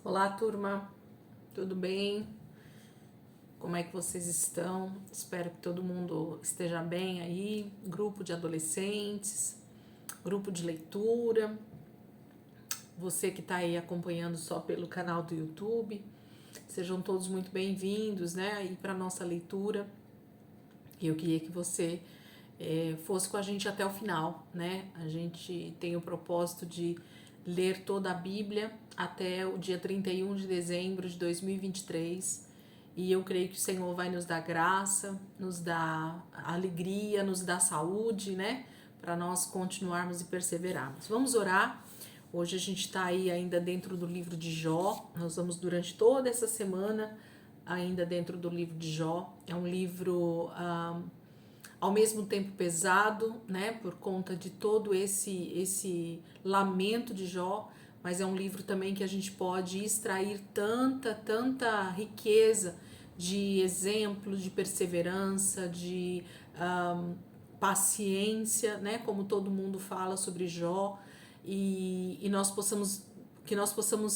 Olá, turma, tudo bem? Como é que vocês estão? Espero que todo mundo esteja bem aí. Grupo de adolescentes, grupo de leitura. Você que está aí acompanhando só pelo canal do YouTube, sejam todos muito bem-vindos, né? Aí para nossa leitura. Eu queria que você fosse com a gente até o final, né? A gente tem o propósito de ler toda a Bíblia até o dia 31 de dezembro de 2023 e eu creio que o Senhor vai nos dar graça, nos dar alegria, nos dar saúde, né? Para nós continuarmos e perseverarmos. Vamos orar. Hoje a gente está aí ainda dentro do livro de Jó. Nós vamos durante toda essa semana ainda dentro do livro de Jó. É um livro ao mesmo tempo pesado, né, por conta de todo esse lamento de Jó, mas é um livro também que a gente pode extrair tanta riqueza de exemplos, de perseverança, de paciência, né, como todo mundo fala sobre Jó, e nós possamos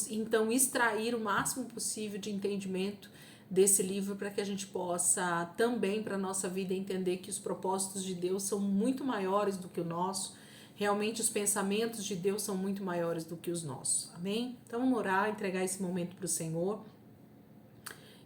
então extrair o máximo possível de entendimento desse livro para que a gente possa também para a nossa vida entender que os propósitos de Deus são muito maiores do que o nosso. Realmente os pensamentos de Deus são muito maiores do que os nossos. Amém? Então vamos orar, entregar esse momento para o Senhor.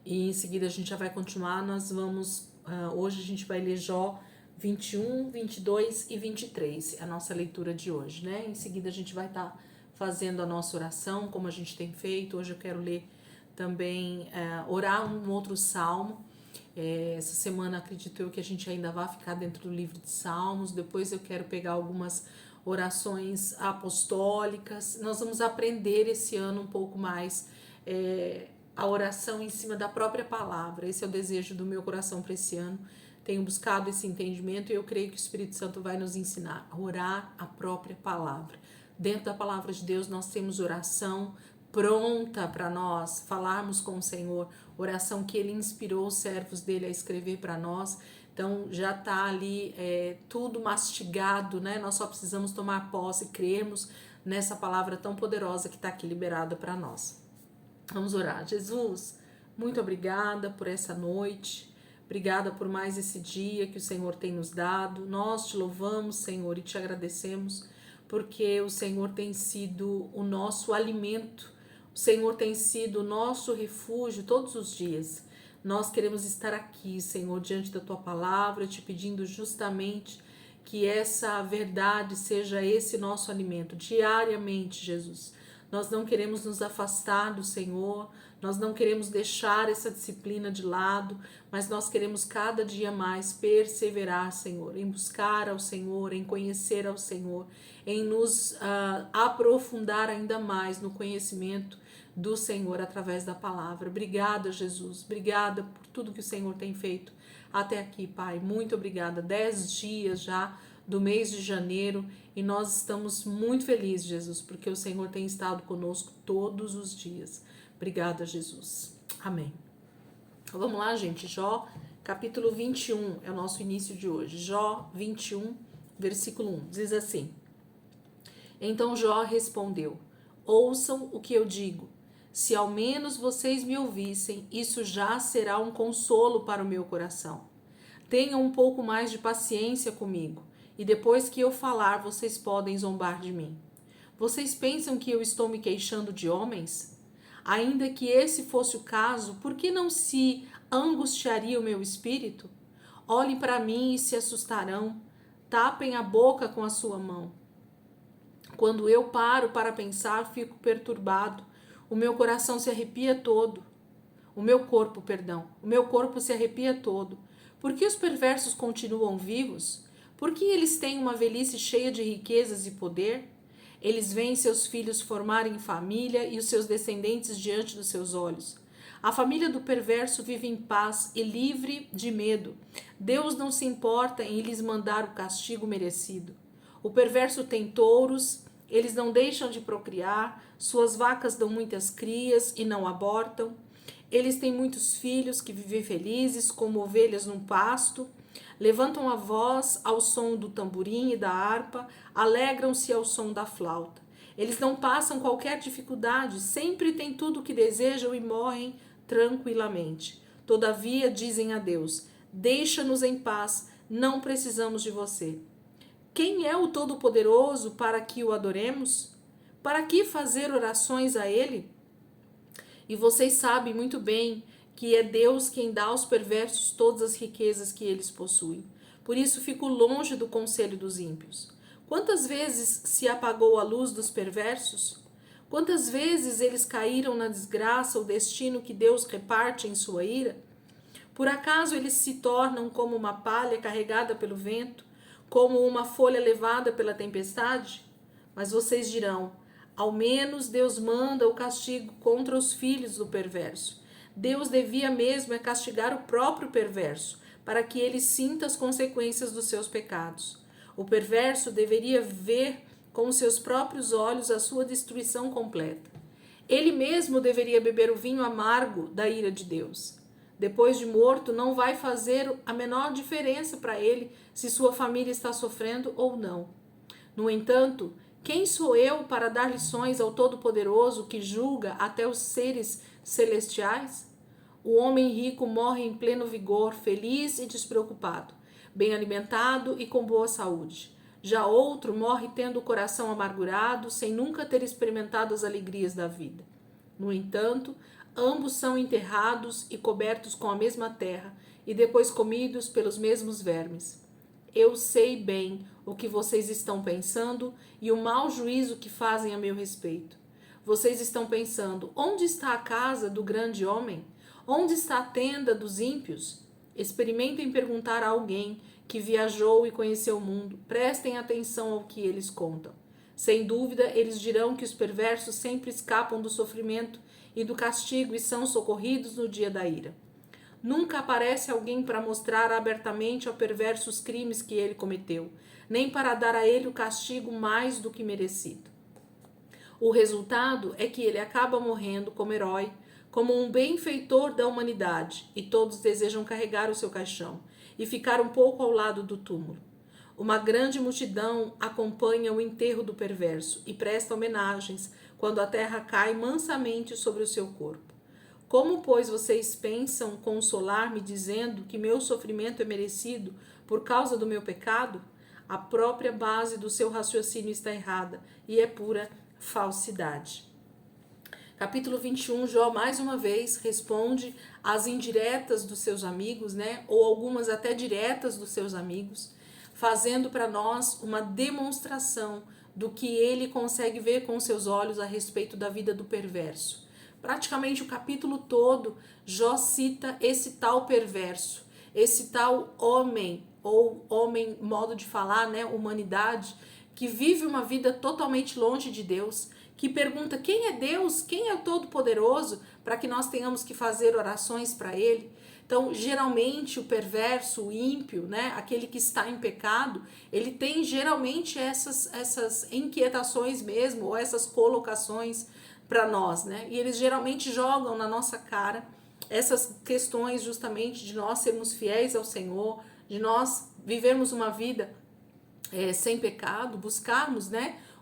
E em seguida a gente já vai continuar. Nós vamos, hoje a gente vai ler Jó 21, 22 e 23. É a nossa leitura de hoje, né? Em seguida a gente vai estar fazendo a nossa oração, como a gente tem feito. Hoje eu quero ler também, orar um outro salmo. Essa semana acredito eu que a gente ainda vai ficar dentro do livro de Salmos. Depois eu quero pegar algumas orações apostólicas. Nós vamos aprender esse ano um pouco mais a oração em cima da própria palavra. Esse é o desejo do meu coração para esse ano. Tenho buscado esse entendimento e eu creio que o Espírito Santo vai nos ensinar a orar a própria palavra. Dentro da palavra de Deus nós temos oração pronta para nós falarmos com o Senhor, oração que Ele inspirou os servos dele a escrever para nós. Então já está ali tudo mastigado, né? Nós só precisamos tomar posse e crermos nessa palavra tão poderosa que está aqui liberada para nós. Vamos orar. Jesus, muito obrigada por essa noite. Obrigada por mais esse dia que o Senhor tem nos dado. Nós te louvamos, Senhor, e te agradecemos porque o Senhor tem sido o nosso alimento. O Senhor tem sido o nosso refúgio todos os dias. Nós queremos estar aqui, Senhor, diante da tua palavra, te pedindo justamente que essa verdade seja esse nosso alimento diariamente, Jesus. Nós não queremos nos afastar do Senhor, nós não queremos deixar essa disciplina de lado, mas nós queremos cada dia mais perseverar, Senhor, em buscar ao Senhor, em conhecer ao Senhor, em nos aprofundar ainda mais no conhecimento do Senhor através da palavra. Obrigada, Jesus, obrigada por tudo que o Senhor tem feito até aqui, Pai. Muito obrigada. 10 dias já do mês de janeiro e nós estamos muito felizes, Jesus, porque o Senhor tem estado conosco todos os dias. Obrigada, Jesus. Amém. Então, vamos lá, gente. Jó, capítulo 21 é o nosso início de hoje. Jó 21, versículo 1. Diz assim: Então Jó respondeu: Ouçam o que eu digo. Se ao menos vocês me ouvissem, isso já será um consolo para o meu coração. Tenham um pouco mais de paciência comigo, e depois que eu falar, vocês podem zombar de mim. Vocês pensam que eu estou me queixando de homens? Ainda que esse fosse o caso, por que não se angustiaria o meu espírito? Olhem para mim e se assustarão. Tapem a boca com a sua mão. Quando eu paro para pensar, fico perturbado. O meu coração se arrepia todo. O meu corpo se arrepia todo. Por que os perversos continuam vivos? Por que eles têm uma velhice cheia de riquezas e poder? Eles veem seus filhos formarem família e os seus descendentes diante dos seus olhos. A família do perverso vive em paz e livre de medo. Deus não se importa em lhes mandar o castigo merecido. O perverso tem touros, eles não deixam de procriar, suas vacas dão muitas crias e não abortam. Eles têm muitos filhos que vivem felizes, como ovelhas num pasto. Levantam a voz ao som do tamborim e da harpa, alegram-se ao som da flauta. Eles não passam qualquer dificuldade, sempre têm tudo o que desejam e morrem tranquilamente. Todavia dizem a Deus: deixa-nos em paz, não precisamos de você. Quem é o Todo-Poderoso para que o adoremos? Para que fazer orações a Ele? E vocês sabem muito bem que é Deus quem dá aos perversos todas as riquezas que eles possuem. Por isso fico longe do conselho dos ímpios. Quantas vezes se apagou a luz dos perversos? Quantas vezes eles caíram na desgraça ou destino que Deus reparte em sua ira? Por acaso eles se tornam como uma palha carregada pelo vento, como uma folha levada pela tempestade? Mas vocês dirão: ao menos Deus manda o castigo contra os filhos do perverso. Deus devia mesmo castigar o próprio perverso, para que ele sinta as consequências dos seus pecados. O perverso deveria ver com os seus próprios olhos a sua destruição completa. Ele mesmo deveria beber o vinho amargo da ira de Deus. Depois de morto, não vai fazer a menor diferença para ele se sua família está sofrendo ou não. No entanto, quem sou eu para dar lições ao Todo-Poderoso que julga até os seres celestiais? O homem rico morre em pleno vigor, feliz e despreocupado, bem alimentado e com boa saúde. Já outro morre tendo o coração amargurado, sem nunca ter experimentado as alegrias da vida. No entanto, ambos são enterrados e cobertos com a mesma terra, e depois comidos pelos mesmos vermes. Eu sei bem o que vocês estão pensando e o mau juízo que fazem a meu respeito. Vocês estão pensando: onde está a casa do grande homem? Onde está a tenda dos ímpios? Experimentem perguntar a alguém que viajou e conheceu o mundo. Prestem atenção ao que eles contam. Sem dúvida, eles dirão que os perversos sempre escapam do sofrimento e do castigo e são socorridos no dia da ira. Nunca aparece alguém para mostrar abertamente ao perverso os crimes que ele cometeu, nem para dar a ele o castigo mais do que merecido. O resultado é que ele acaba morrendo como herói, como um benfeitor da humanidade, e todos desejam carregar o seu caixão e ficar um pouco ao lado do túmulo. Uma grande multidão acompanha o enterro do perverso e presta homenagens quando a terra cai mansamente sobre o seu corpo. Como, pois, vocês pensam consolar-me dizendo que meu sofrimento é merecido por causa do meu pecado? A própria base do seu raciocínio está errada e é pura falsidade. Capítulo 21, Jó mais uma vez responde às indiretas dos seus amigos, ou algumas até diretas dos seus amigos, fazendo para nós uma demonstração do que ele consegue ver com seus olhos a respeito da vida do perverso. Praticamente o capítulo todo, Jó cita esse tal perverso, esse tal homem, ou homem, modo de falar, humanidade, que vive uma vida totalmente longe de Deus, que pergunta quem é Deus, quem é o Todo-Poderoso, para que nós tenhamos que fazer orações para Ele. Então, geralmente, o perverso, o ímpio, aquele que está em pecado, ele tem geralmente essas inquietações mesmo, ou essas colocações para nós, E eles geralmente jogam na nossa cara essas questões justamente de nós sermos fiéis ao Senhor, de nós vivermos uma vida sem pecado, buscarmos,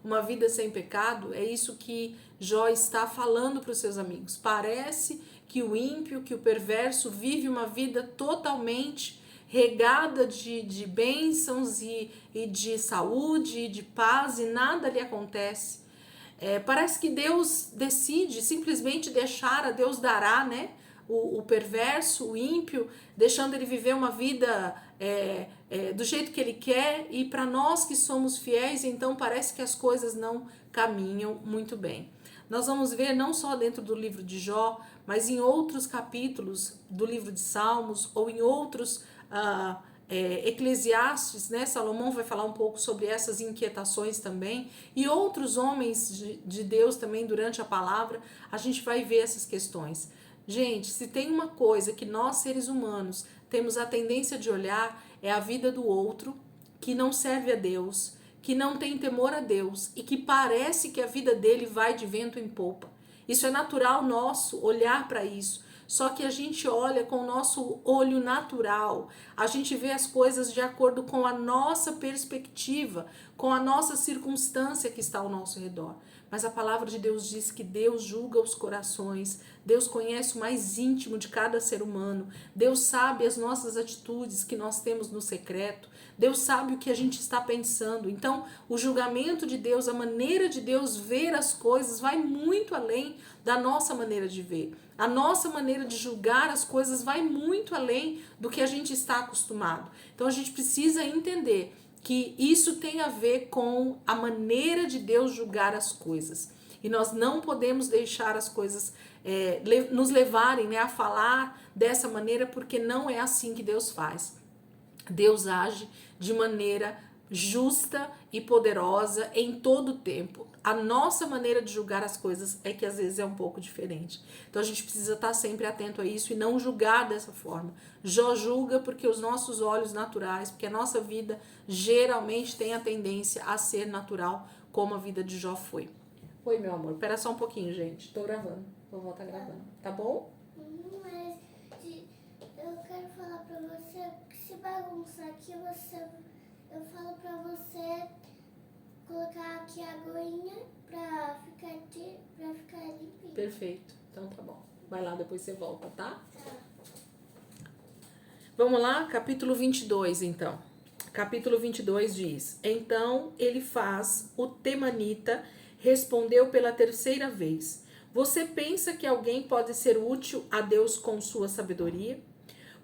uma vida sem pecado. É isso que Jó está falando para os seus amigos. Parece que o ímpio, que o perverso vive uma vida totalmente regada de bênçãos e de saúde e de paz e nada lhe acontece. Parece que Deus decide simplesmente deixar, a Deus dará, o perverso, o ímpio, deixando ele viver uma vida do jeito que ele quer, e para nós que somos fiéis, então parece que as coisas não caminham muito bem. Nós vamos ver não só dentro do livro de Jó, mas em outros capítulos do livro de Salmos, ou em outros Eclesiastes, Salomão vai falar um pouco sobre essas inquietações também, e outros homens de Deus também durante a palavra, a gente vai ver essas questões. Gente, se tem uma coisa que nós seres humanos temos a tendência de olhar, é a vida do outro, que não serve a Deus, que não tem temor a Deus e que parece que a vida dele vai de vento em popa. Isso é natural nosso olhar para isso. Só que a gente olha com o nosso olho natural, a gente vê as coisas de acordo com a nossa perspectiva, com a nossa circunstância que está ao nosso redor. mas a palavra de Deus diz que Deus julga os corações, Deus conhece o mais íntimo de cada ser humano, Deus sabe as nossas atitudes que nós temos no secreto, Deus sabe o que a gente está pensando. Então, o julgamento de Deus, a maneira de Deus ver as coisas vai muito além da nossa maneira de ver. A nossa maneira de julgar as coisas vai muito além do que a gente está acostumado. Então, a gente precisa entender que isso tem a ver com a maneira de Deus julgar as coisas. E nós não podemos deixar as coisas nos levarem, né, a falar dessa maneira, porque não é assim que Deus faz. Deus age de maneira justa e poderosa em todo o tempo. A nossa maneira de julgar as coisas é que às vezes é um pouco diferente. Então a gente precisa estar sempre atento a isso e não julgar dessa forma. Jó julga porque os nossos olhos naturais, porque a nossa vida geralmente tem a tendência a ser natural, como a vida de Jó foi. Oi, meu amor, espera só um pouquinho, gente. Tô gravando. Vou voltar gravando. Tá bom? Mas eu quero falar pra você que se bagunçar aqui, eu falo pra você colocar aqui a aguinha pra ficar limpinho. Perfeito. Então tá bom. Vai lá, depois você volta, tá? Tá. Vamos lá, capítulo 22, então. Capítulo 22 diz: Então Elifaz, o temanita, respondeu pela terceira vez: Você pensa que alguém pode ser útil a Deus com sua sabedoria?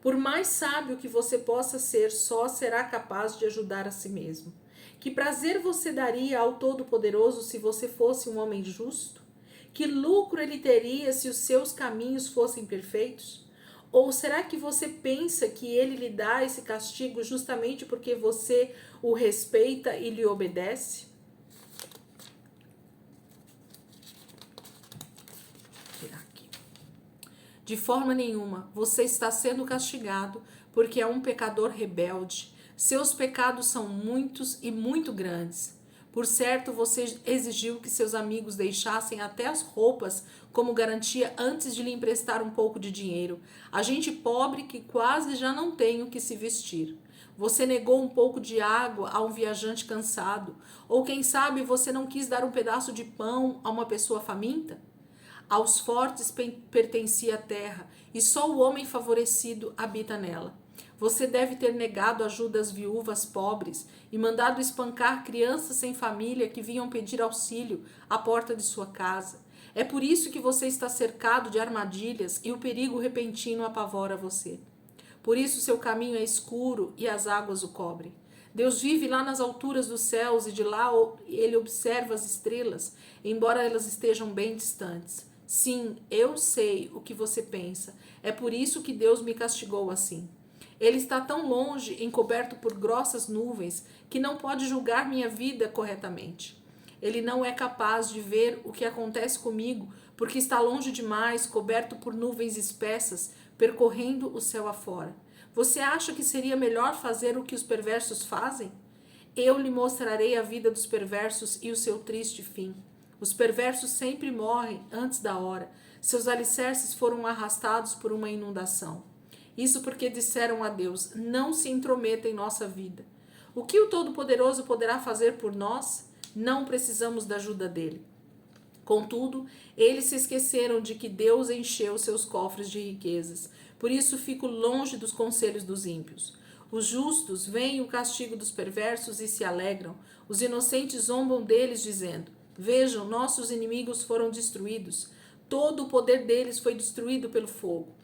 Por mais sábio que você possa ser, só será capaz de ajudar a si mesmo. Que prazer você daria ao Todo-Poderoso se você fosse um homem justo? Que lucro ele teria se os seus caminhos fossem perfeitos? Ou será que você pensa que ele lhe dá esse castigo justamente porque você o respeita e lhe obedece? Vou tirar aqui. De forma nenhuma, você está sendo castigado porque é um pecador rebelde. Seus pecados são muitos e muito grandes. Por certo, você exigiu que seus amigos deixassem até as roupas como garantia antes de lhe emprestar um pouco de dinheiro. A gente pobre que quase já não tem o que se vestir. Você negou um pouco de água a um viajante cansado. Ou quem sabe você não quis dar um pedaço de pão a uma pessoa faminta? Aos fortes pertencia a terra, e só o homem favorecido habita nela. Você deve ter negado ajuda às viúvas pobres e mandado espancar crianças sem família que vinham pedir auxílio à porta de sua casa. É por isso que você está cercado de armadilhas e o perigo repentino apavora você. Por isso seu caminho é escuro e as águas o cobrem. Deus vive lá nas alturas dos céus e de lá ele observa as estrelas, embora elas estejam bem distantes. Sim, eu sei o que você pensa. É por isso que Deus me castigou assim. Ele está tão longe, encoberto por grossas nuvens, que não pode julgar minha vida corretamente. Ele não é capaz de ver o que acontece comigo, porque está longe demais, coberto por nuvens espessas, percorrendo o céu afora. Você acha que seria melhor fazer o que os perversos fazem? Eu lhe mostrarei a vida dos perversos e o seu triste fim. Os perversos sempre morrem antes da hora. Seus alicerces foram arrastados por uma inundação. Isso porque disseram a Deus: não se intrometa em nossa vida. O que o Todo-Poderoso poderá fazer por nós? Não precisamos da ajuda dele. Contudo, eles se esqueceram de que Deus encheu seus cofres de riquezas. Por isso fico longe dos conselhos dos ímpios. Os justos veem o castigo dos perversos e se alegram. Os inocentes zombam deles, dizendo: Vejam, nossos inimigos foram destruídos. Todo o poder deles foi destruído pelo fogo.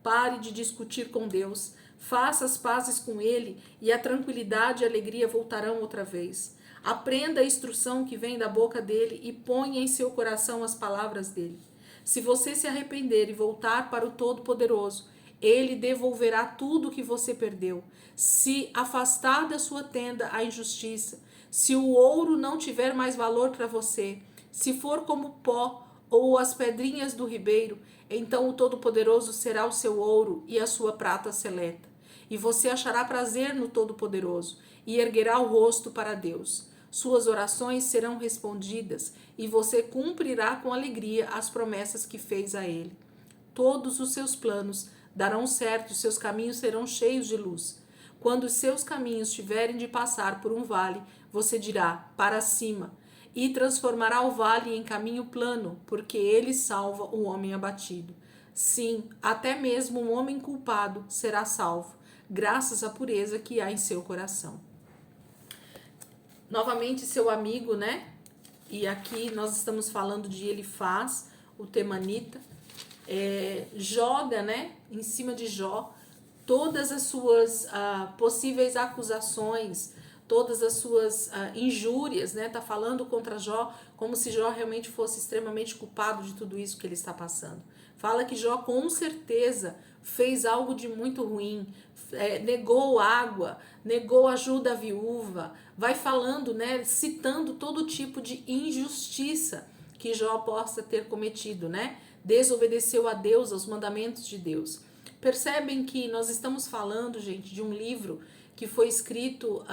Pare de discutir com Deus. Faça as pazes com Ele e a tranquilidade e a alegria voltarão outra vez. Aprenda a instrução que vem da boca dele e ponha em seu coração as palavras dele. Se você se arrepender e voltar para o Todo-Poderoso, ele devolverá tudo o que você perdeu. Se afastar da sua tenda a injustiça, se o ouro não tiver mais valor para você, se for como pó ou as pedrinhas do ribeiro, então o Todo-Poderoso será o seu ouro e a sua prata seleta. E você achará prazer no Todo-Poderoso e erguerá o rosto para Deus. Suas orações serão respondidas e você cumprirá com alegria as promessas que fez a ele. Todos os seus planos darão certo, seus caminhos serão cheios de luz. Quando os seus caminhos tiverem de passar por um vale, você dirá: para cima. e transformará o vale em caminho plano, porque ele salva o homem abatido. Sim, até mesmo um homem culpado será salvo, graças à pureza que há em seu coração. Novamente, seu amigo, né? E aqui nós estamos falando de Elifaz, o temanita, joga, né, em cima de Jó todas as suas possíveis acusações, todas as suas injúrias, né? Tá falando contra Jó como se Jó realmente fosse extremamente culpado de tudo isso que ele está passando. Fala que Jó com certeza fez algo de muito ruim, negou água, negou ajuda à viúva, vai falando, né, citando todo tipo de injustiça que Jó possa ter cometido, né? Desobedeceu a Deus, aos mandamentos de Deus. Percebem que nós estamos falando, gente, de um livro que foi escrito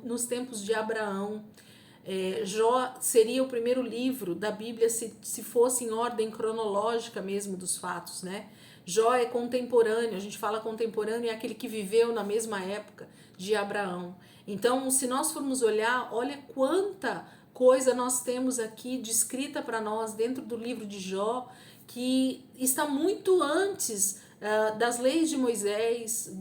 nos tempos de Abraão. Jó seria o primeiro livro da Bíblia se fosse em ordem cronológica mesmo dos fatos, né? Jó é contemporâneo, a gente fala contemporâneo, é aquele que viveu na mesma época de Abraão. Então, se nós formos olhar, olha quanta coisa nós temos aqui descrita para nós dentro do livro de Jó, que está muito antes das leis de Moisés,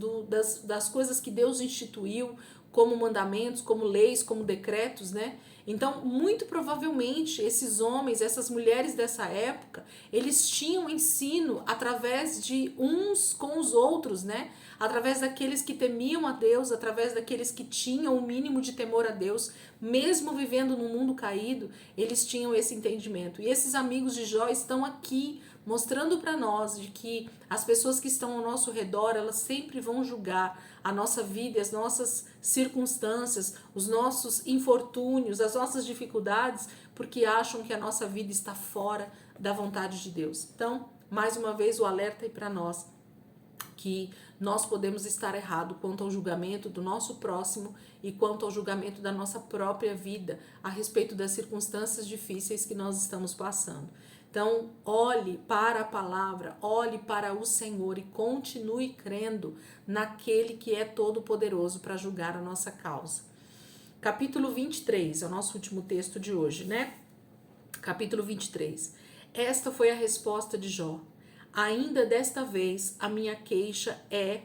das coisas que Deus instituiu como mandamentos, como leis, como decretos, né? Então, muito provavelmente, esses homens, essas mulheres dessa época, eles tinham ensino através de uns com os outros, né? Através daqueles que temiam a Deus, através daqueles que tinham o mínimo de temor a Deus, mesmo vivendo num mundo caído, eles tinham esse entendimento. E esses amigos de Jó estão aqui mostrando para nós de que as pessoas que estão ao nosso redor, elas sempre vão julgar a nossa vida, as nossas circunstâncias, os nossos infortúnios, as nossas dificuldades, porque acham que a nossa vida está fora da vontade de Deus. Então, mais uma vez, o alerta aí para nós, que nós podemos estar errado quanto ao julgamento do nosso próximo e quanto ao julgamento da nossa própria vida a respeito das circunstâncias difíceis que nós estamos passando. Então, olhe para a palavra, olhe para o Senhor e continue crendo naquele que é todo-poderoso para julgar a nossa causa. Capítulo 23, é o nosso último texto de hoje, né? Capítulo 23. Esta foi a resposta de Jó. Ainda desta vez a minha queixa é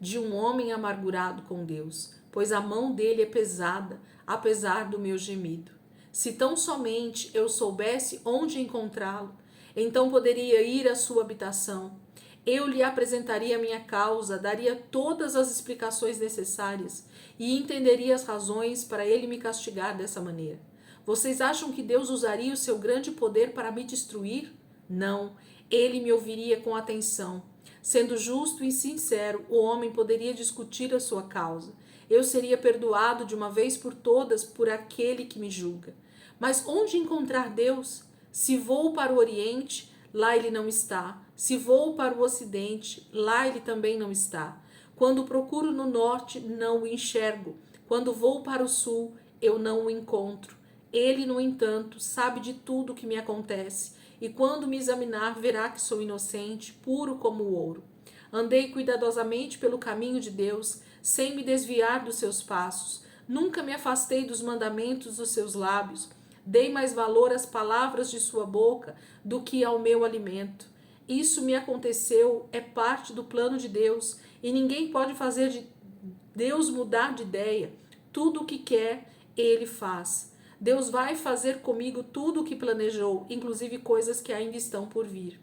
de um homem amargurado com Deus, pois a mão dele é pesada, apesar do meu gemido. Se tão somente eu soubesse onde encontrá-lo, então poderia ir à sua habitação. Eu lhe apresentaria a minha causa, daria todas as explicações necessárias e entenderia as razões para ele me castigar dessa maneira. Vocês acham que Deus usaria o seu grande poder para me destruir? Não, ele me ouviria com atenção. Sendo justo e sincero, o homem poderia discutir a sua causa. Eu seria perdoado de uma vez por todas por aquele que me julga. Mas onde encontrar Deus? Se vou para o Oriente, lá ele não está. Se vou para o Ocidente, lá ele também não está. Quando procuro no Norte, não o enxergo. Quando vou para o Sul, eu não o encontro. Ele, no entanto, sabe de tudo o que me acontece, e quando me examinar, verá que sou inocente, puro como o ouro. Andei cuidadosamente pelo caminho de Deus, sem me desviar dos seus passos. Nunca me afastei dos mandamentos dos seus lábios. Dei mais valor às palavras de sua boca do que ao meu alimento. Isso me aconteceu, é parte do plano de Deus, e ninguém pode fazer de Deus mudar de ideia. Tudo o que quer, ele faz. Deus vai fazer comigo tudo o que planejou, inclusive coisas que ainda estão por vir.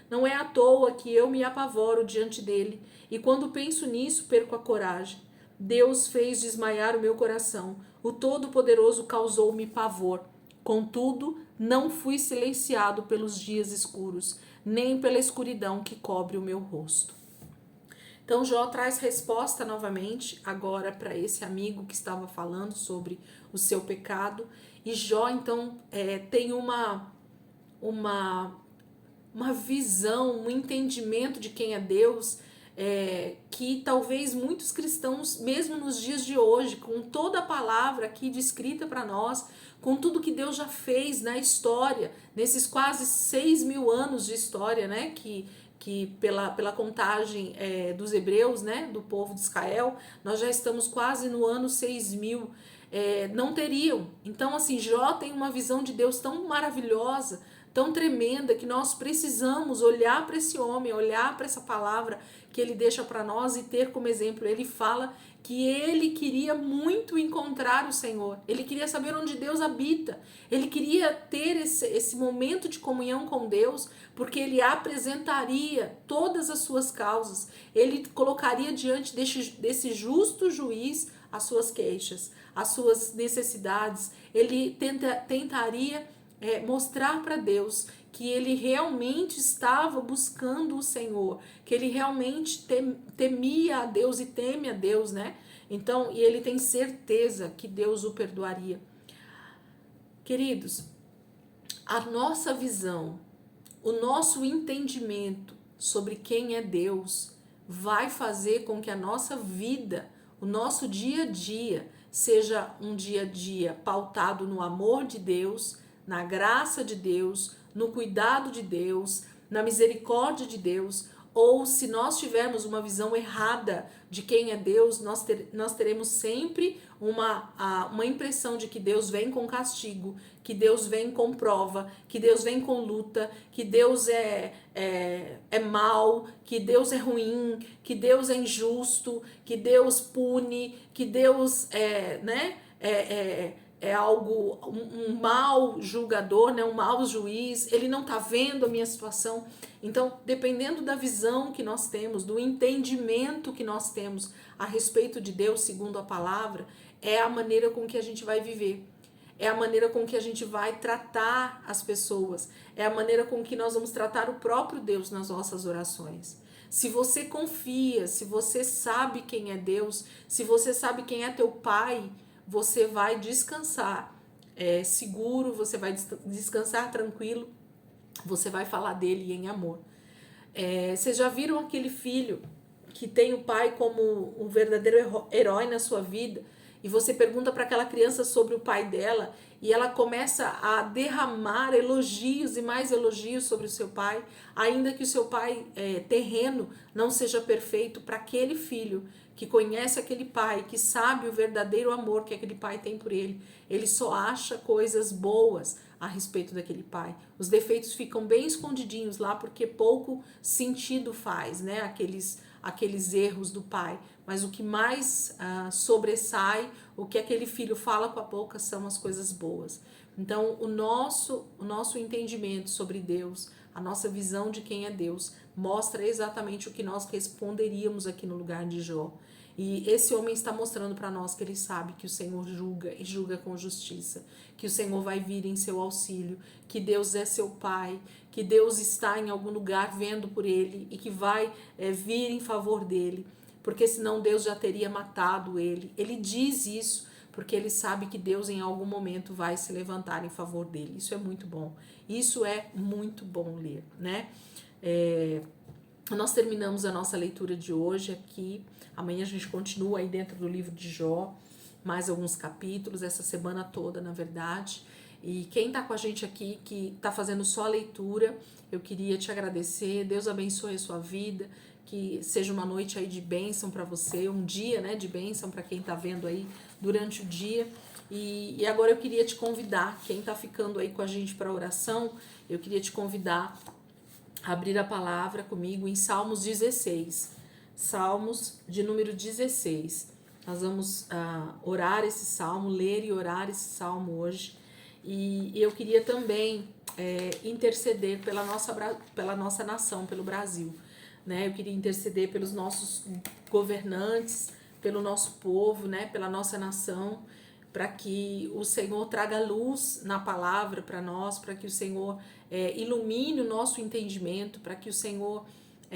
Não é à toa que eu me apavoro diante dele, e quando penso nisso, perco a coragem. Deus fez desmaiar o meu coração, o Todo-Poderoso causou-me pavor. Contudo, não fui silenciado pelos dias escuros, nem pela escuridão que cobre o meu rosto. Então Jó traz resposta novamente agora para esse amigo que estava falando sobre o seu pecado. E Jó então tem uma visão, um entendimento de quem é Deus, que talvez muitos cristãos, mesmo nos dias de hoje, com toda a palavra aqui descrita para nós, com tudo que Deus já fez na história, nesses quase 6.000 anos de história, né, que pela contagem dos hebreus, né, do povo de Israel, nós já estamos quase no ano 6.000. não teriam. Então, assim, Jó tem uma visão de Deus tão maravilhosa, tão tremenda, que nós precisamos olhar para esse homem, olhar para essa palavra que ele deixa para nós e ter como exemplo. Ele fala que ele queria muito encontrar o Senhor, ele queria saber onde Deus habita, ele queria ter esse momento de comunhão com Deus, porque ele apresentaria todas as suas causas, ele colocaria diante desse justo juiz as suas queixas, as suas necessidades, ele tentaria mostrar para Deus que ele realmente estava buscando o Senhor, que ele realmente temia a Deus e teme a Deus, né? Então, e ele tem certeza que Deus o perdoaria. Queridos, a nossa visão, o nosso entendimento sobre quem é Deus vai fazer com que a nossa vida, o nosso dia a dia, seja um dia a dia pautado no amor de Deus, na graça de Deus, no cuidado de Deus, na misericórdia de Deus, ou se nós tivermos uma visão errada de quem é Deus, nós teremos sempre uma impressão de que Deus vem com castigo, que Deus vem com prova, que Deus vem com luta, que Deus é mau, que Deus é ruim, que Deus é injusto, que Deus pune, que Deus é algo, um mau julgador, né? Um mau juiz, ele não está vendo a minha situação. Então, dependendo da visão que nós temos, do entendimento que nós temos a respeito de Deus, segundo a palavra, é a maneira com que a gente vai viver, é a maneira com que a gente vai tratar as pessoas, é a maneira com que nós vamos tratar o próprio Deus nas nossas orações. Se você confia, se você sabe quem é Deus, se você sabe quem é teu Pai, você vai descansar seguro, você vai descansar tranquilo, você vai falar dele em amor. Vocês já viram aquele filho que tem o pai como um verdadeiro herói na sua vida, e você pergunta para aquela criança sobre o pai dela, e ela começa a derramar elogios e mais elogios sobre o seu pai, ainda que o seu pai terreno não seja perfeito, para aquele filho que conhece aquele pai, que sabe o verdadeiro amor que aquele pai tem por ele, ele só acha coisas boas a respeito daquele pai. Os defeitos ficam bem escondidinhos lá, porque pouco sentido faz, né, aqueles erros do pai. Mas o que mais sobressai, o que aquele filho fala com a boca, são as coisas boas. Então, o nosso entendimento sobre Deus, a nossa visão de quem é Deus, mostra exatamente o que nós responderíamos aqui no lugar de Jó. E esse homem está mostrando para nós que ele sabe que o Senhor julga e julga com justiça, que o Senhor vai vir em seu auxílio, que Deus é seu Pai, que Deus está em algum lugar vendo por ele e que vai vir em favor dele, porque senão Deus já teria matado ele. Ele diz isso porque ele sabe que Deus em algum momento vai se levantar em favor dele. Isso é muito bom. Isso é muito bom ler, né? Nós terminamos a nossa leitura de hoje aqui. Amanhã a gente continua aí dentro do livro de Jó, mais alguns capítulos, essa semana toda, na verdade. E quem tá com a gente aqui, que tá fazendo só a leitura, eu queria te agradecer. Deus abençoe a sua vida, que seja uma noite aí de bênção para você, um dia, né, de bênção para quem tá vendo aí durante o dia. E agora eu queria te convidar, quem tá ficando aí com a gente para oração, eu queria te convidar a abrir a palavra comigo em Salmos 16. Salmos de número 16. Nós vamos orar esse salmo, ler e orar esse salmo hoje. E eu queria também interceder pela nossa nação, pelo Brasil, né? Eu queria interceder pelos nossos governantes, pelo nosso povo, né? Pela nossa nação, para que o Senhor traga luz na palavra para nós, para que o Senhor ilumine o nosso entendimento, para que o Senhor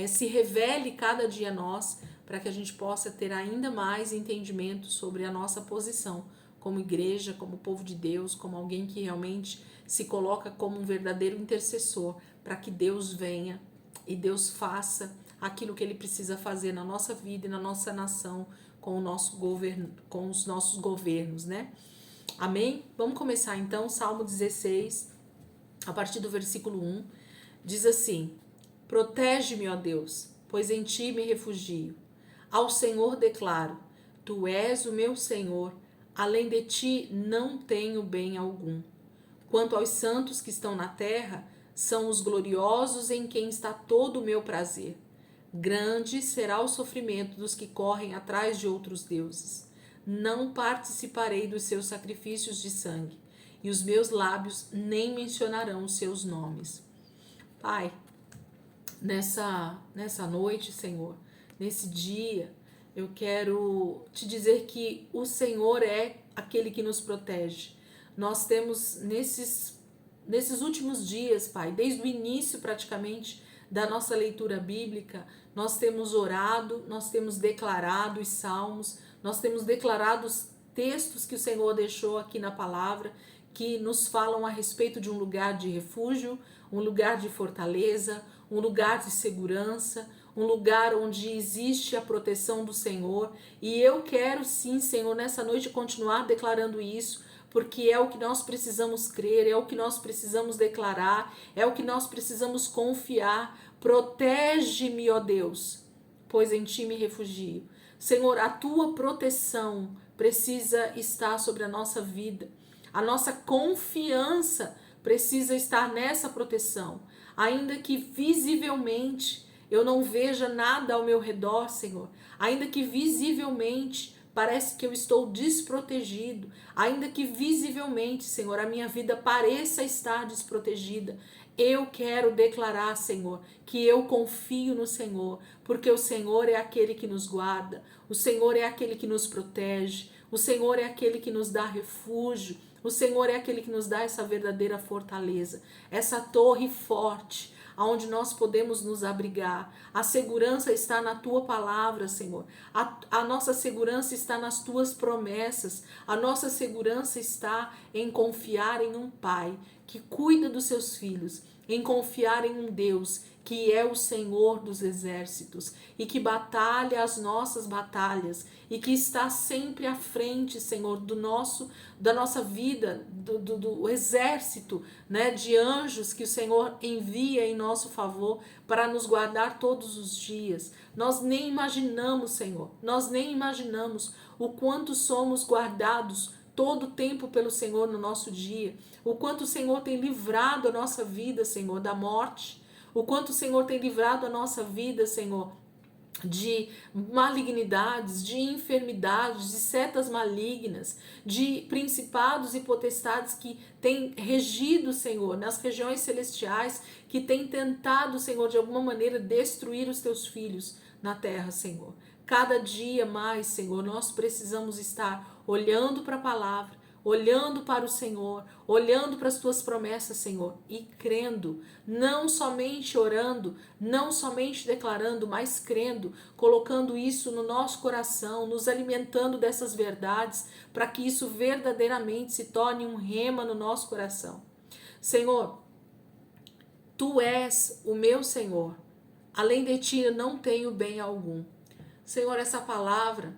se revele cada dia a nós, para que a gente possa ter ainda mais entendimento sobre a nossa posição como igreja, como povo de Deus, como alguém que realmente se coloca como um verdadeiro intercessor, para que Deus venha e Deus faça aquilo que Ele precisa fazer na nossa vida e na nossa nação, com o nosso governo, com os nossos governos, né? Amém? Vamos começar então, Salmo 16, a partir do versículo 1, diz assim: Protege-me, ó Deus, pois em ti me refugio. Ao Senhor declaro: Tu és o meu Senhor, além de ti não tenho bem algum. Quanto aos santos que estão na terra, são os gloriosos em quem está todo o meu prazer. Grande será o sofrimento dos que correm atrás de outros deuses. Não participarei dos seus sacrifícios de sangue, e os meus lábios nem mencionarão os seus nomes. Pai, nessa noite, Senhor, nesse dia, eu quero te dizer que o Senhor é aquele que nos protege. Nós temos nesses últimos dias, Pai, desde o início praticamente da nossa leitura bíblica, nós temos orado, nós temos declarado os salmos, nós temos declarado os textos que o Senhor deixou aqui na palavra, que nos falam a respeito de um lugar de refúgio, um lugar de fortaleza, um lugar de segurança, um lugar onde existe a proteção do Senhor. E eu quero sim, Senhor, nessa noite continuar declarando isso, porque é o que nós precisamos crer, é o que nós precisamos declarar, é o que nós precisamos confiar. Protege-me, ó Deus, pois em ti me refugio. Senhor, a tua proteção precisa estar sobre a nossa vida. A nossa confiança precisa estar nessa proteção. Ainda que visivelmente eu não veja nada ao meu redor, Senhor, ainda que visivelmente parece que eu estou desprotegido, ainda que visivelmente, Senhor, a minha vida pareça estar desprotegida, eu quero declarar, Senhor, que eu confio no Senhor, porque o Senhor é aquele que nos guarda, o Senhor é aquele que nos protege, o Senhor é aquele que nos dá refúgio, o Senhor é aquele que nos dá essa verdadeira fortaleza, essa torre forte, aonde nós podemos nos abrigar. A segurança está na tua palavra, Senhor. A nossa segurança está nas tuas promessas. A nossa segurança está em confiar em um Pai que cuida dos seus filhos, em confiar em um Deus que é o Senhor dos exércitos e que batalha as nossas batalhas e que está sempre à frente, Senhor, da nossa vida, do exército, né, de anjos que o Senhor envia em nosso favor para nos guardar todos os dias. Nós nem imaginamos, Senhor, nós nem imaginamos o quanto somos guardados todo o tempo pelo Senhor no nosso dia, o quanto o Senhor tem livrado a nossa vida, Senhor, da morte, o quanto o Senhor tem livrado a nossa vida, Senhor, de malignidades, de enfermidades, de setas malignas, de principados e potestades que têm regido, Senhor, nas regiões celestiais, que têm tentado, Senhor, de alguma maneira destruir os teus filhos na terra, Senhor. Cada dia mais, Senhor, nós precisamos estar olhando para a palavra, olhando para o Senhor, olhando para as tuas promessas, Senhor, e crendo, não somente orando, não somente declarando, mas crendo, colocando isso no nosso coração, nos alimentando dessas verdades, para que isso verdadeiramente se torne um rema no nosso coração. Senhor, tu és o meu Senhor, além de ti eu não tenho bem algum. Senhor, essa palavra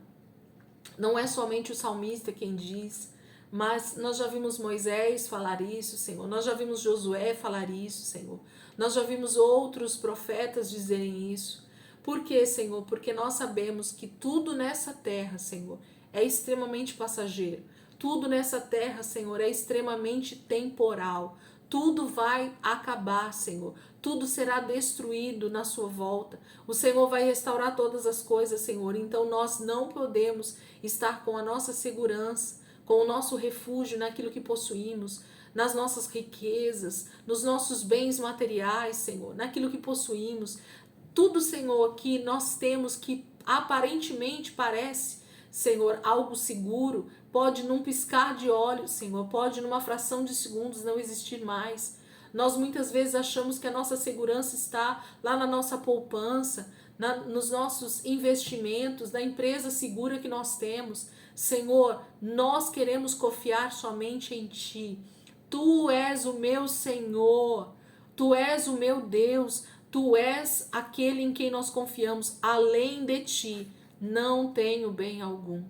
não é somente o salmista quem diz, mas nós já vimos Moisés falar isso, Senhor. Nós já vimos Josué falar isso, Senhor. Nós já vimos outros profetas dizerem isso. Por quê, Senhor? Porque nós sabemos que tudo nessa terra, Senhor, é extremamente passageiro. Tudo nessa terra, Senhor, é extremamente temporal. Tudo vai acabar, Senhor. Tudo será destruído na sua volta. O Senhor vai restaurar todas as coisas, Senhor. Então nós não podemos estar com a nossa segurança, com o nosso refúgio naquilo que possuímos, nas nossas riquezas, nos nossos bens materiais, Senhor, naquilo que possuímos. Tudo, Senhor, que nós temos que aparentemente parece, Senhor, algo seguro, pode num piscar de olhos, Senhor, pode numa fração de segundos não existir mais. Nós muitas vezes achamos que a nossa segurança está lá na nossa poupança, nos nossos investimentos, na empresa segura que nós temos. Senhor, nós queremos confiar somente em Ti. Tu és o meu Senhor, Tu és o meu Deus, Tu és aquele em quem nós confiamos. Além de Ti, não tenho bem algum.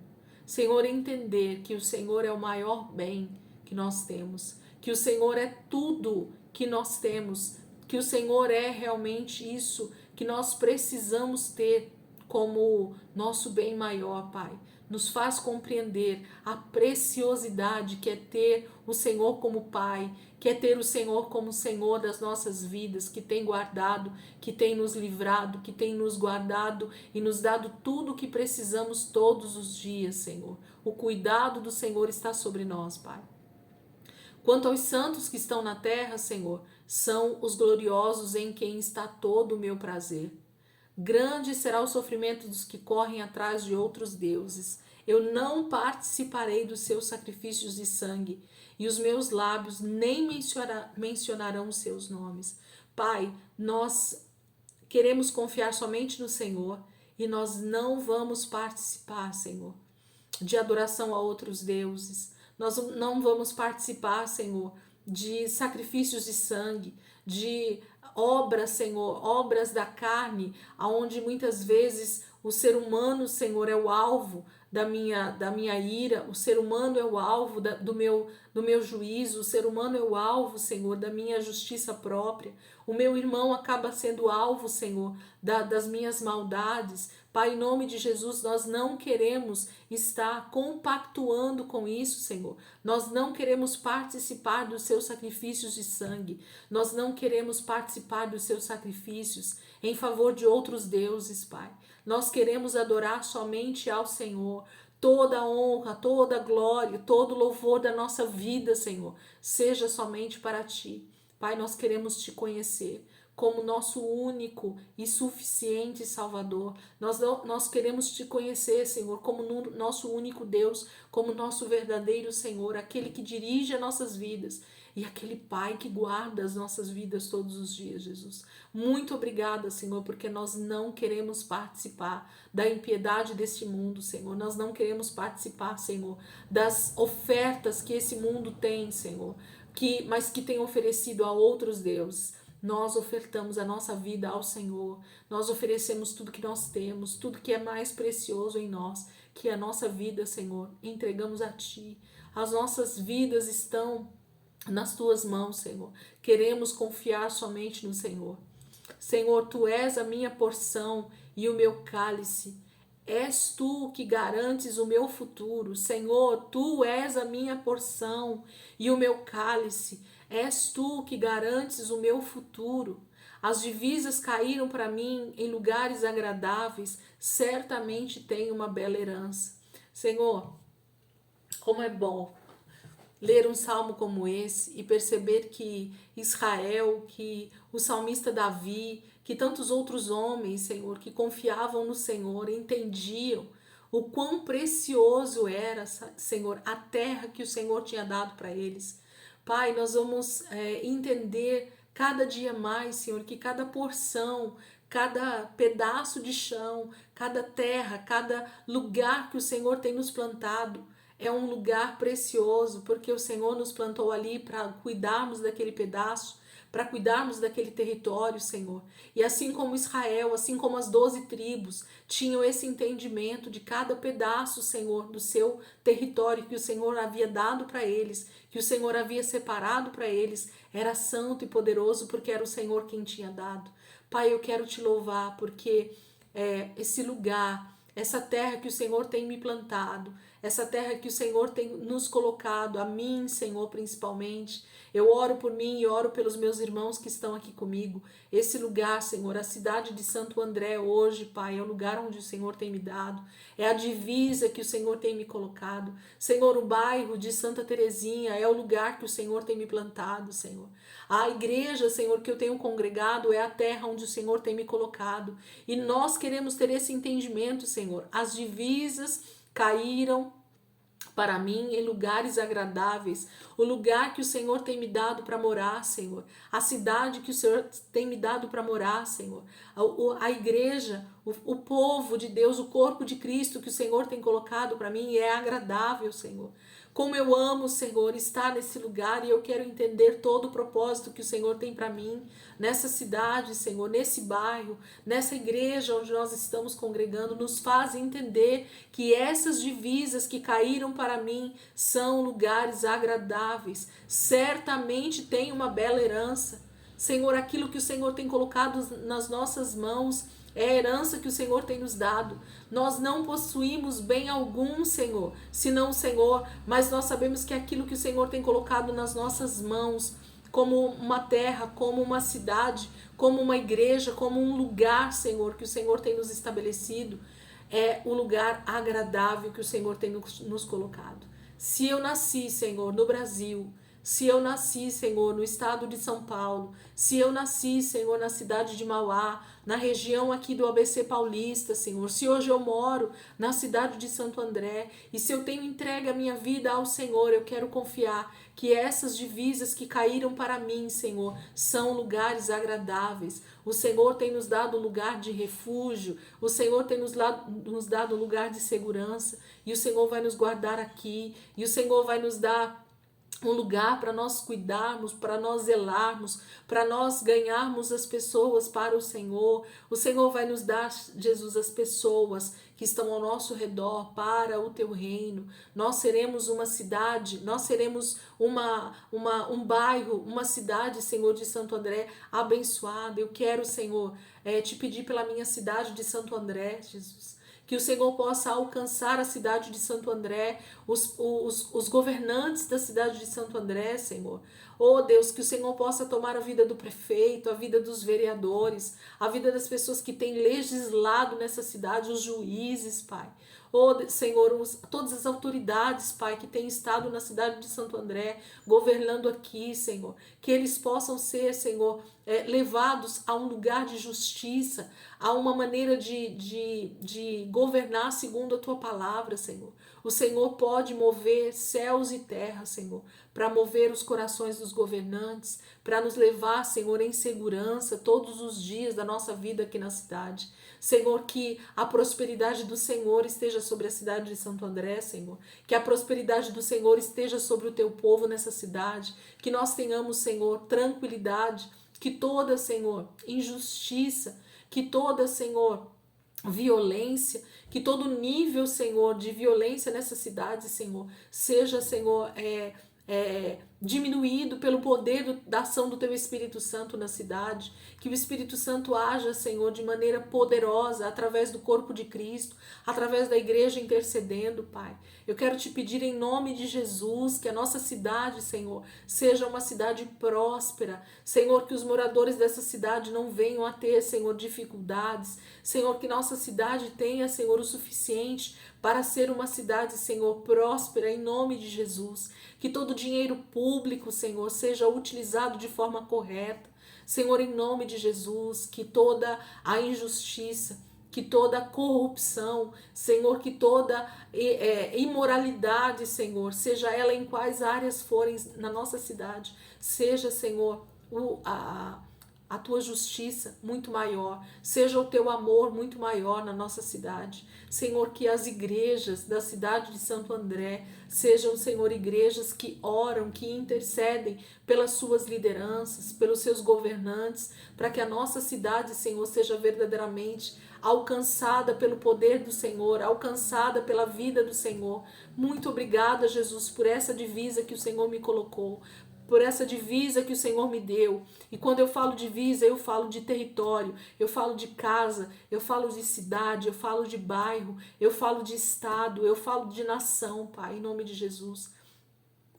Senhor, entender que o Senhor é o maior bem que nós temos, que o Senhor é tudo que nós temos, que o Senhor é realmente isso que nós precisamos ter como nosso bem maior, Pai. nos faz compreender a preciosidade que é ter o Senhor como Pai, que é ter o Senhor como Senhor das nossas vidas, que tem guardado, que tem nos livrado, que tem nos guardado e nos dado tudo o que precisamos todos os dias, Senhor. O cuidado do Senhor está sobre nós, Pai. Quanto aos santos que estão na terra, Senhor, são os gloriosos em quem está todo o meu prazer. Grande será o sofrimento dos que correm atrás de outros deuses. Eu não participarei dos seus sacrifícios de sangue, e os meus lábios nem mencionarão os seus nomes. Pai, nós queremos confiar somente no Senhor, e nós não vamos participar, Senhor, de adoração a outros deuses. Nós não vamos participar, Senhor, de sacrifícios de sangue, de obras, Senhor, obras da carne, aonde muitas vezes o ser humano, Senhor, é o alvo da minha ira, o ser humano é o alvo do meu juízo, o ser humano é o alvo, Senhor, da minha justiça própria. O meu irmão acaba sendo alvo, Senhor, das minhas maldades. Pai, em nome de Jesus, nós não queremos estar compactuando com isso, Senhor. Nós não queremos participar dos seus sacrifícios de sangue. Nós não queremos participar dos seus sacrifícios em favor de outros deuses, Pai. Nós queremos adorar somente ao Senhor. Toda a honra, toda a glória, todo o louvor da nossa vida, Senhor, seja somente para Ti. Pai, nós queremos Te conhecer como nosso único e suficiente Salvador. Nós queremos Te conhecer, Senhor, como nosso único Deus, como nosso verdadeiro Senhor, aquele que dirige as nossas vidas e aquele Pai que guarda as nossas vidas todos os dias, Jesus. Muito obrigada, Senhor, porque nós não queremos participar da impiedade deste mundo, Senhor. Nós não queremos participar, Senhor, das ofertas que esse mundo tem, Senhor, mas que tem oferecido a outros deuses. Nós ofertamos a nossa vida ao Senhor, nós oferecemos tudo que nós temos, tudo que é mais precioso em nós, que é a nossa vida, Senhor, entregamos a Ti. As nossas vidas estão nas Tuas mãos, Senhor. Queremos confiar somente no Senhor. Senhor, Tu és a minha porção e o meu cálice. És Tu que garantes o meu futuro. Senhor, Tu és a minha porção e o meu cálice. És Tu que garantes o meu futuro. As divisas caíram para mim em lugares agradáveis. Certamente tenho uma bela herança. Senhor, como é bom ler um salmo como esse e perceber que Israel, que o salmista Davi, que tantos outros homens, Senhor, que confiavam no Senhor, entendiam o quão precioso era, Senhor, a terra que o Senhor tinha dado para eles. Pai, nós vamos entender cada dia mais, Senhor, que cada porção, cada pedaço de chão, cada terra, cada lugar que o Senhor tem nos plantado, é um lugar precioso, porque o Senhor nos plantou ali para cuidarmos daquele pedaço, para cuidarmos daquele território, Senhor. E assim como Israel, assim como as 12 tribos tinham esse entendimento de cada pedaço, Senhor, do seu território que o Senhor havia dado para eles, que o Senhor havia separado para eles, era santo e poderoso porque era o Senhor quem tinha dado. Pai, eu quero Te louvar porque esse lugar, essa terra que o Senhor tem me plantado, essa terra que o Senhor tem nos colocado, a mim, Senhor, principalmente. Eu oro por mim e oro pelos meus irmãos que estão aqui comigo. Esse lugar, Senhor, a cidade de Santo André hoje, Pai, é o lugar onde o Senhor tem me dado. É a divisa que o Senhor tem me colocado. Senhor, o bairro de Santa Terezinha é o lugar que o Senhor tem me plantado, Senhor. A igreja, Senhor, que eu tenho congregado é a terra onde o Senhor tem me colocado. E nós queremos ter esse entendimento, Senhor. As divisas caíram para mim em lugares agradáveis, o lugar que o Senhor tem me dado para morar, Senhor, a cidade que o Senhor tem me dado para morar, Senhor, a igreja, o povo de Deus, o corpo de Cristo que o Senhor tem colocado para mim é agradável, Senhor. Como eu amo, Senhor, estar nesse lugar e eu quero entender todo o propósito que o Senhor tem para mim, nessa cidade, Senhor, nesse bairro, nessa igreja onde nós estamos congregando, nos faz entender que essas divisas que caíram para mim são lugares agradáveis. Certamente tem uma bela herança. Senhor, aquilo que o Senhor tem colocado nas nossas mãos é a herança que o Senhor tem nos dado. Nós não possuímos bem algum, Senhor, senão o Senhor, mas nós sabemos que aquilo que o Senhor tem colocado nas nossas mãos, como uma terra, como uma cidade, como uma igreja, como um lugar, Senhor, que o Senhor tem nos estabelecido, é o lugar agradável que o Senhor tem nos colocado. Se eu nasci, Senhor, no Brasil, se eu nasci, Senhor, no estado de São Paulo, se eu nasci, Senhor, na cidade de Mauá, na região aqui do ABC Paulista, Senhor, se hoje eu moro na cidade de Santo André, e se eu tenho entregue a minha vida ao Senhor, eu quero confiar que essas divisas que caíram para mim, Senhor, são lugares agradáveis. O Senhor tem nos dado lugar de refúgio, o Senhor tem nos dado lugar de segurança, e o Senhor vai nos guardar aqui, e o Senhor vai nos dar um lugar para nós cuidarmos, para nós zelarmos, para nós ganharmos as pessoas para o Senhor. O Senhor vai nos dar, Jesus, as pessoas que estão ao nosso redor para o teu reino. Nós seremos uma cidade, nós seremos um bairro, uma cidade, Senhor, de Santo André abençoada. Eu quero, Senhor, te pedir pela minha cidade de Santo André, Jesus, que o Senhor possa alcançar a cidade de Santo André, os governantes da cidade de Santo André, Senhor. Oh Deus, que o Senhor possa tomar a vida do prefeito, a vida dos vereadores, a vida das pessoas que têm legislado nessa cidade, os juízes, Pai. Oh Senhor, todas as autoridades, Pai, que têm estado na cidade de Santo André, governando aqui, Senhor, que eles possam ser, Senhor, levados a um lugar de justiça, a uma maneira de governar segundo a tua palavra, Senhor. O Senhor pode mover céus e terra, Senhor, para mover os corações dos governantes, para nos levar, Senhor, em segurança todos os dias da nossa vida aqui na cidade. Senhor, que a prosperidade do Senhor esteja sobre a cidade de Santo André, Senhor. Que a prosperidade do Senhor esteja sobre o teu povo nessa cidade. Que nós tenhamos, Senhor, tranquilidade. Que toda, Senhor, injustiça, que toda, Senhor, violência, que todo nível, Senhor, de violência nessa cidade, Senhor, seja, Senhor, diminuído pelo poder da ação do Teu Espírito Santo na cidade, que o Espírito Santo haja, Senhor, de maneira poderosa, através do corpo de Cristo, através da igreja intercedendo, Pai. Eu quero te pedir em nome de Jesus, que a nossa cidade, Senhor, seja uma cidade próspera, Senhor, que os moradores dessa cidade não venham a ter, Senhor, dificuldades, Senhor, que nossa cidade tenha, Senhor, o suficiente para ser uma cidade, Senhor, próspera, em nome de Jesus. Que todo o dinheiro público, Senhor, seja utilizado de forma correta. Senhor, em nome de Jesus, que toda a injustiça, que toda a corrupção, Senhor, que toda imoralidade, Senhor, seja ela em quais áreas forem na nossa cidade, seja, Senhor, a tua justiça muito maior, seja o teu amor muito maior na nossa cidade. Senhor, que as igrejas da cidade de Santo André sejam, Senhor, igrejas que oram, que intercedem pelas suas lideranças, pelos seus governantes, para que a nossa cidade, Senhor, seja verdadeiramente alcançada pelo poder do Senhor, alcançada pela vida do Senhor. Muito obrigada, Jesus, por essa divisa que o Senhor me colocou, por essa divisa que o Senhor me deu. E quando eu falo divisa, eu falo de território, eu falo de casa, eu falo de cidade, eu falo de bairro, eu falo de estado, eu falo de nação, Pai, em nome de Jesus.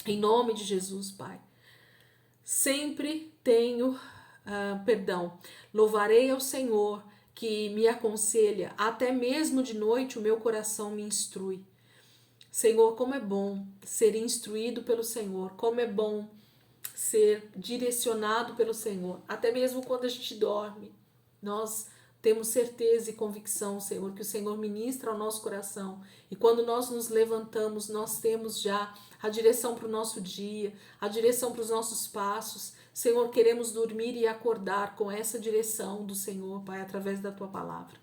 Em nome de Jesus, Pai. Sempre tenho louvarei ao Senhor que me aconselha, até mesmo de noite o meu coração me instrui. Senhor, como é bom ser instruído pelo Senhor, como é bom ser direcionado pelo Senhor, até mesmo quando a gente dorme, nós temos certeza e convicção, Senhor, que o Senhor ministra ao nosso coração, e quando nós nos levantamos, nós temos já a direção para o nosso dia, a direção para os nossos passos. Senhor, queremos dormir e acordar com essa direção do Senhor, Pai, através da Tua palavra.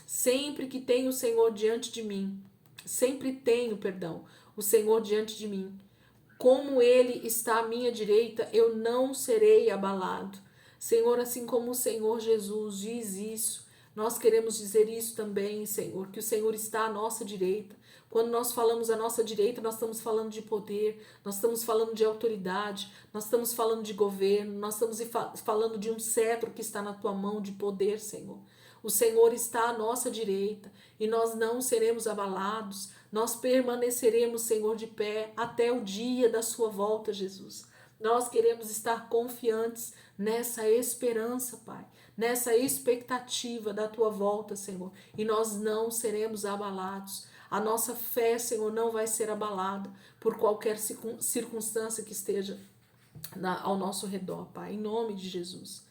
Sempre que tenho o Senhor diante de mim, o Senhor diante de mim, como Ele está à minha direita, eu não serei abalado. Senhor, assim como o Senhor Jesus diz isso Nós queremos dizer isso também, Senhor, que o Senhor está à nossa direita. Quando nós falamos à nossa direita, nós estamos falando de poder, nós estamos falando de autoridade, nós estamos falando de governo, nós estamos falando de um cetro que está na tua mão de poder, Senhor. O Senhor está à nossa direita e nós não seremos abalados, nós permaneceremos, Senhor, de pé até o dia da sua volta, Jesus. Nós queremos estar confiantes nessa esperança, Pai, nessa expectativa da tua volta, Senhor, e nós não seremos abalados. A nossa fé, Senhor, não vai ser abalada por qualquer circunstância que esteja ao nosso redor, Pai, em nome de Jesus.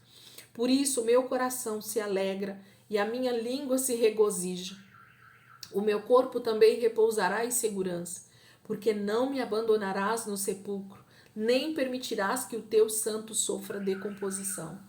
Por isso, o meu coração se alegra e a minha língua se regozija. O meu corpo também repousará em segurança, porque não me abandonarás no sepulcro, nem permitirás que o teu santo sofra decomposição.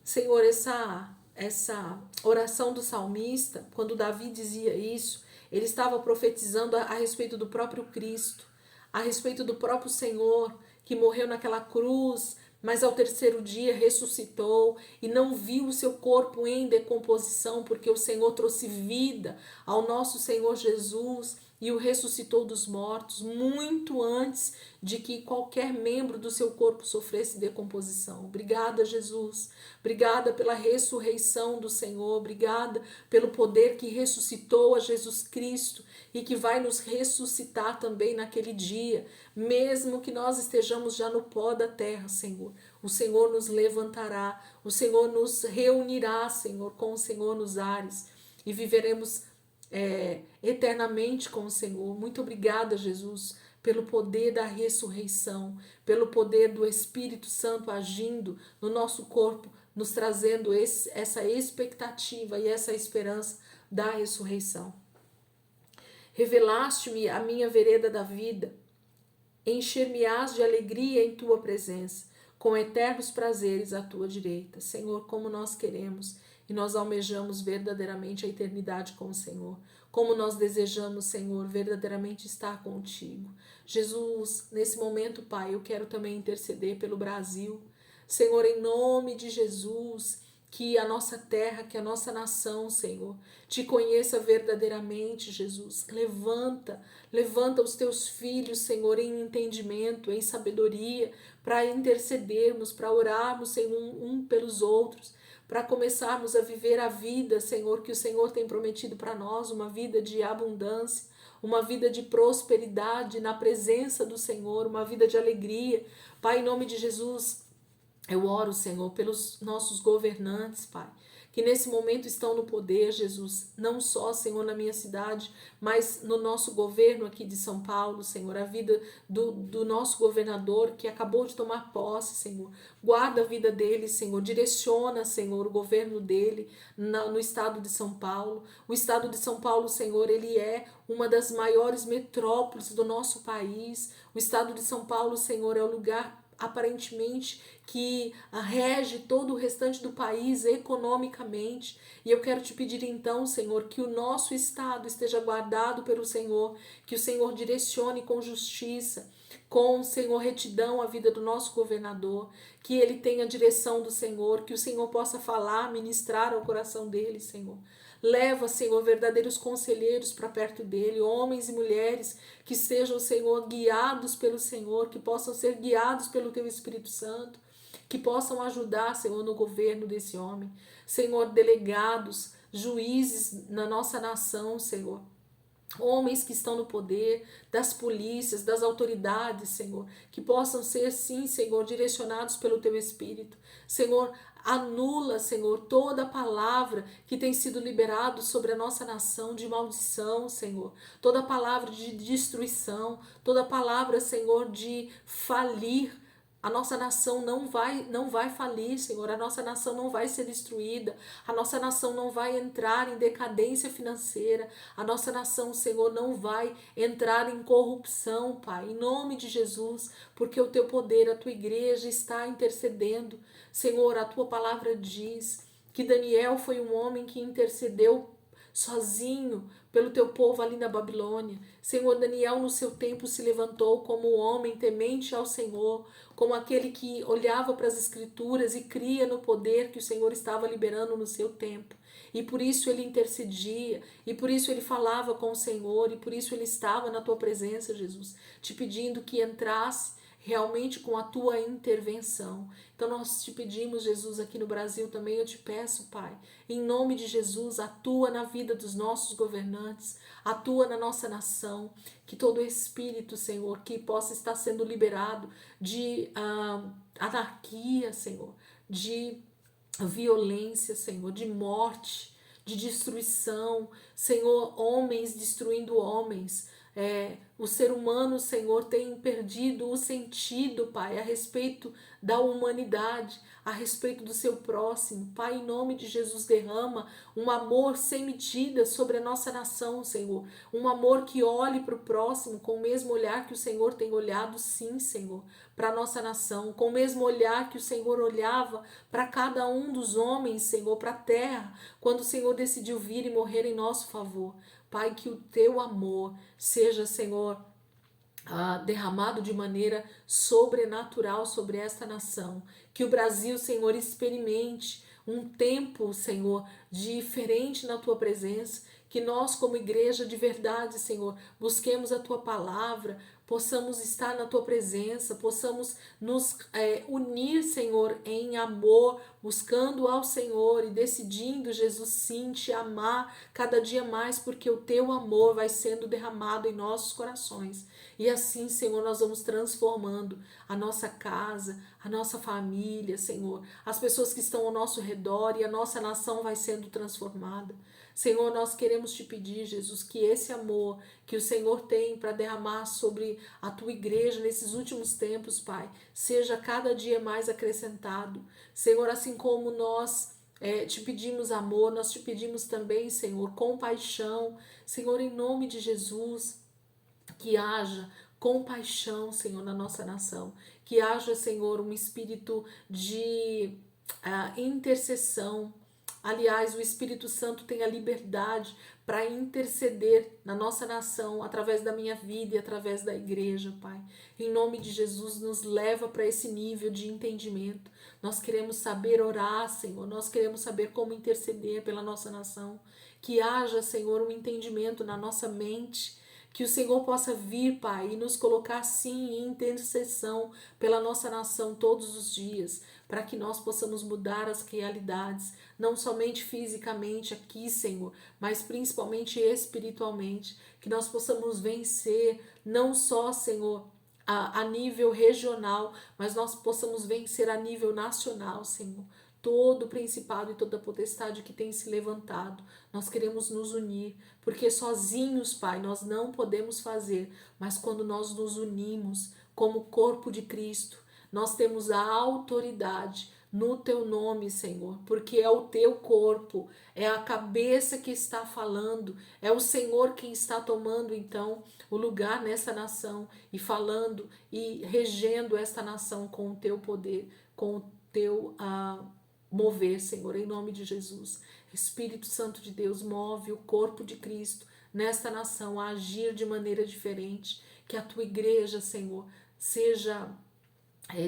Senhor, essa oração do salmista, quando Davi dizia isso, ele estava profetizando a respeito do próprio Cristo, a respeito do próprio Senhor, que morreu naquela cruz, mas ao terceiro dia ressuscitou e não viu o seu corpo em decomposição, porque o Senhor trouxe vida ao nosso Senhor Jesus e o ressuscitou dos mortos muito antes de que qualquer membro do seu corpo sofresse decomposição. Obrigada, Jesus. Obrigada pela ressurreição do Senhor. Obrigada pelo poder que ressuscitou a Jesus Cristo e que vai nos ressuscitar também naquele dia, mesmo que nós estejamos já no pó da terra, Senhor. O Senhor nos levantará, o Senhor nos reunirá, Senhor, com o Senhor nos ares e viveremos eternamente com o Senhor. Muito obrigada, Jesus, pelo poder da ressurreição, pelo poder do Espírito Santo agindo no nosso corpo, nos trazendo essa expectativa e essa esperança da ressurreição. Revelaste-me a minha vereda da vida, encher-me-ás de alegria em tua presença, com eternos prazeres à tua direita. Senhor, como nós queremos e nós almejamos verdadeiramente a eternidade com o Senhor. Como nós desejamos, Senhor, verdadeiramente estar contigo. Jesus, nesse momento, Pai, eu quero também interceder pelo Brasil. Senhor, em nome de Jesus, que a nossa terra, que a nossa nação, Senhor, te conheça verdadeiramente, Jesus. Levanta os teus filhos, Senhor, em entendimento, em sabedoria, para intercedermos, para orarmos, Senhor, um pelos outros, para começarmos a viver a vida, Senhor, que o Senhor tem prometido para nós, uma vida de abundância, uma vida de prosperidade na presença do Senhor, uma vida de alegria. Pai, em nome de Jesus, eu oro, Senhor, pelos nossos governantes, Pai, que nesse momento estão no poder, Jesus, não só, Senhor, na minha cidade, mas no nosso governo aqui de São Paulo, Senhor, a vida do nosso governador que acabou de tomar posse, Senhor. Guarda a vida dele, Senhor, direciona, Senhor, o governo dele no estado de São Paulo. O estado de São Paulo, Senhor, ele é uma das maiores metrópoles do nosso país. O estado de São Paulo, Senhor, é o lugar aparentemente que rege todo o restante do país economicamente. E eu quero te pedir então, Senhor, que o nosso estado esteja guardado pelo Senhor, que o Senhor direcione com justiça, com, Senhor, retidão a vida do nosso governador, que ele tenha a direção do Senhor, que o Senhor possa falar, ministrar ao coração dele, Senhor. Leva, Senhor, verdadeiros conselheiros para perto dele, homens e mulheres que sejam, Senhor, guiados pelo Senhor, que possam ser guiados pelo Teu Espírito Santo, que possam ajudar, Senhor, no governo desse homem. Senhor, delegados, juízes na nossa nação, Senhor. Homens que estão no poder, das polícias, das autoridades, Senhor, que possam ser, sim, Senhor, direcionados pelo Teu Espírito. Senhor, anula, Senhor, toda palavra que tem sido liberado sobre a nossa nação de maldição, Senhor. Toda palavra de destruição, toda palavra, Senhor, de falir. A nossa nação não vai falir, Senhor. A nossa nação não vai ser destruída. A nossa nação não vai entrar em decadência financeira. A nossa nação, Senhor, não vai entrar em corrupção, Pai. Em nome de Jesus, porque o Teu poder, a Tua igreja está intercedendo. Senhor, a Tua palavra diz que Daniel foi um homem que intercedeu sozinho pelo teu povo ali na Babilônia. Senhor, Daniel no seu tempo se levantou como um homem temente ao Senhor, como aquele que olhava para as Escrituras e cria no poder que o Senhor estava liberando no seu tempo. E por isso ele intercedia, e por isso ele falava com o Senhor, e por isso ele estava na tua presença, Jesus, te pedindo que entrasse realmente com a tua intervenção. Então nós te pedimos, Jesus, aqui no Brasil também, eu te peço, Pai, em nome de Jesus, atua na vida dos nossos governantes, atua na nossa nação, que todo espírito, Senhor, que possa estar sendo liberado de anarquia, Senhor, de violência, Senhor, de morte, de destruição, Senhor, homens destruindo homens. O ser humano, Senhor, tem perdido o sentido, Pai, a respeito da humanidade, a respeito do seu próximo. Pai, em nome de Jesus, derrama um amor sem medida sobre a nossa nação, Senhor. Um amor que olhe para o próximo com o mesmo olhar que o Senhor tem olhado, sim, Senhor, para a nossa nação, com o mesmo olhar que o Senhor olhava para cada um dos homens, Senhor, para a terra, quando o Senhor decidiu vir e morrer em nosso favor. Pai, que o teu amor seja, Senhor, derramado de maneira sobrenatural sobre esta nação. Que o Brasil, Senhor, experimente um tempo, Senhor, diferente na tua presença. Que nós, como igreja de verdade, Senhor, busquemos a tua palavra, possamos estar na tua presença, possamos nos unir, Senhor, em amor, buscando ao Senhor e decidindo, Jesus, sim, te amar cada dia mais, porque o teu amor vai sendo derramado em nossos corações. E assim, Senhor, nós vamos transformando a nossa casa, a nossa família, Senhor, as pessoas que estão ao nosso redor, e a nossa nação vai sendo transformada. Senhor, nós queremos te pedir, Jesus, que esse amor que o Senhor tem para derramar sobre a tua igreja nesses últimos tempos, Pai, seja cada dia mais acrescentado. Senhor, assim como nós te pedimos amor, nós te pedimos também, Senhor, compaixão. Senhor, em nome de Jesus, que haja compaixão, Senhor, na nossa nação. Que haja, Senhor, um espírito de intercessão. Aliás, o Espírito Santo tem a liberdade para interceder na nossa nação, através da minha vida e através da igreja, Pai. Em nome de Jesus, nos leva para esse nível de entendimento. Nós queremos saber orar, Senhor, nós queremos saber como interceder pela nossa nação. Que haja, Senhor, um entendimento na nossa mente, que o Senhor possa vir, Pai, e nos colocar sim em intercessão pela nossa nação todos os dias, para que nós possamos mudar as realidades, não somente fisicamente aqui, Senhor, mas principalmente espiritualmente, que nós possamos vencer, não só, Senhor, a nível regional, mas nós possamos vencer a nível nacional, Senhor. Todo o principado e toda a potestade que tem se levantado, nós queremos nos unir, porque sozinhos, Pai, nós não podemos fazer, mas quando nós nos unimos como corpo de Cristo, nós temos a autoridade no teu nome, Senhor, porque é o teu corpo, é a cabeça que está falando, é o Senhor quem está tomando então o lugar nessa nação e falando e regendo esta nação com o teu poder, com o teu mover, Senhor, em nome de Jesus. Espírito Santo de Deus, move o corpo de Cristo nesta nação a agir de maneira diferente, que a tua igreja, Senhor, seja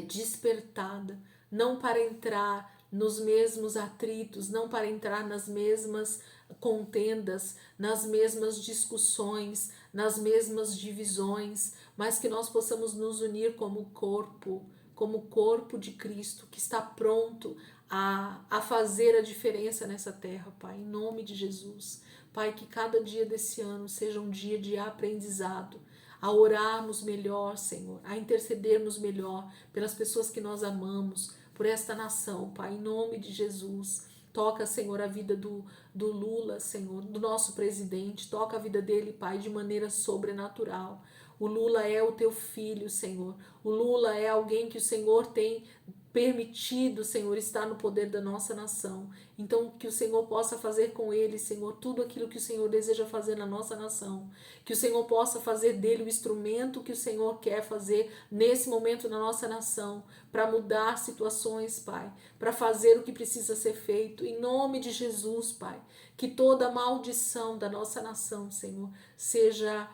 despertada, não para entrar nos mesmos atritos, não para entrar nas mesmas contendas, nas mesmas discussões, nas mesmas divisões, mas que nós possamos nos unir como corpo de Cristo, que está pronto a fazer a diferença nessa terra, Pai, em nome de Jesus. Pai, que cada dia desse ano seja um dia de aprendizado, a orarmos melhor, Senhor, a intercedermos melhor pelas pessoas que nós amamos, por esta nação, Pai, em nome de Jesus. Toca, Senhor, a vida do Lula, Senhor, do nosso presidente, toca a vida dele, Pai, de maneira sobrenatural. O Lula é o teu filho, Senhor. O Lula é alguém que o Senhor tem permitido, Senhor, estar no poder da nossa nação. Então, que o Senhor possa fazer com ele, Senhor, tudo aquilo que o Senhor deseja fazer na nossa nação. Que o Senhor possa fazer dele o instrumento que o Senhor quer fazer nesse momento na nossa nação, para mudar situações, Pai, para fazer o que precisa ser feito. Em nome de Jesus, Pai, que toda maldição da nossa nação, Senhor, seja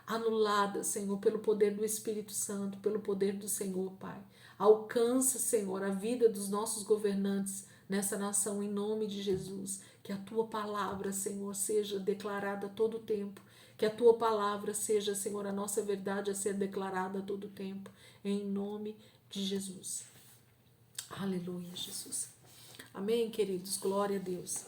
anulada, Senhor, pelo poder do Espírito Santo, pelo poder do Senhor, Pai. Alcança, Senhor, a vida dos nossos governantes nessa nação, em nome de Jesus. Que a tua palavra, Senhor, seja declarada a todo tempo. Que a tua palavra seja, Senhor, a nossa verdade a ser declarada a todo tempo. Em nome de Jesus. Aleluia, Jesus. Amém, queridos? Glória a Deus.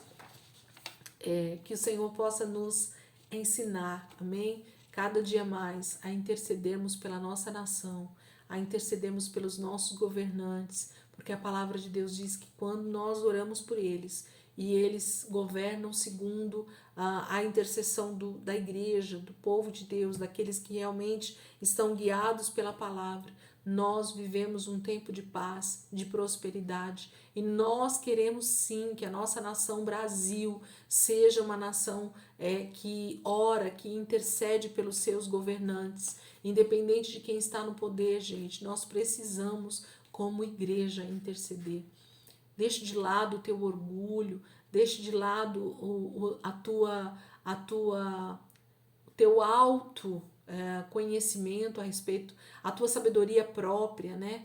Que o Senhor possa nos ensinar, amém? Cada dia mais a intercedermos pela nossa nação, a intercedermos pelos nossos governantes, porque a palavra de Deus diz que quando nós oramos por eles e eles governam segundo a intercessão da igreja, do povo de Deus, daqueles que realmente estão guiados pela palavra, nós vivemos um tempo de paz, de prosperidade, e nós queremos sim que a nossa nação Brasil seja uma nação que ora, que intercede pelos seus governantes, independente de quem está no poder, gente. Nós precisamos, como igreja, interceder. Deixe de lado o teu orgulho, deixe de lado o teu alto conhecimento a respeito, a tua sabedoria própria, né?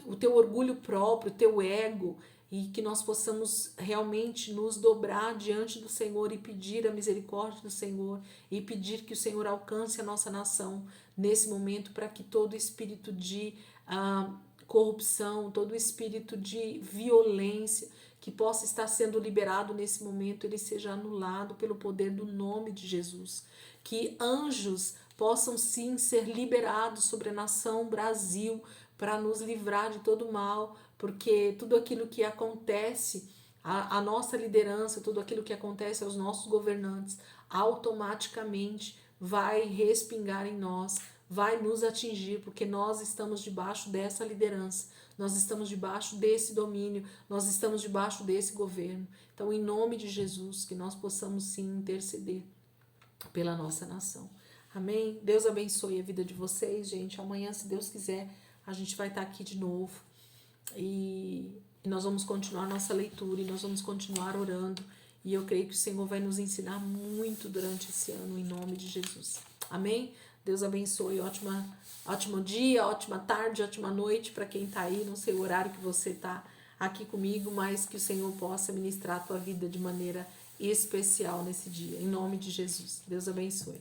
O teu orgulho próprio, o teu ego, e que nós possamos realmente nos dobrar diante do Senhor e pedir a misericórdia do Senhor e pedir que o Senhor alcance a nossa nação nesse momento, para que todo espírito de corrupção, todo espírito de violência que possa estar sendo liberado nesse momento, ele seja anulado pelo poder do nome de Jesus. Que anjos possam sim ser liberados sobre a nação Brasil para nos livrar de todo mal, porque tudo aquilo que acontece, a nossa liderança, tudo aquilo que acontece aos nossos governantes, automaticamente vai respingar em nós, vai nos atingir, porque nós estamos debaixo dessa liderança, nós estamos debaixo desse domínio, nós estamos debaixo desse governo. Então, em nome de Jesus, que nós possamos sim interceder pela nossa nação. Amém? Deus abençoe a vida de vocês, gente. Amanhã, se Deus quiser, a gente vai estar aqui de novo e nós vamos continuar nossa leitura e nós vamos continuar orando, e eu creio que o Senhor vai nos ensinar muito durante esse ano, em nome de Jesus. Amém? Deus abençoe. Ótimo dia, ótima tarde, ótima noite para quem está aí. Não sei o horário que você está aqui comigo, mas que o Senhor possa ministrar a tua vida de maneira especial nesse dia, em nome de Jesus. Deus abençoe.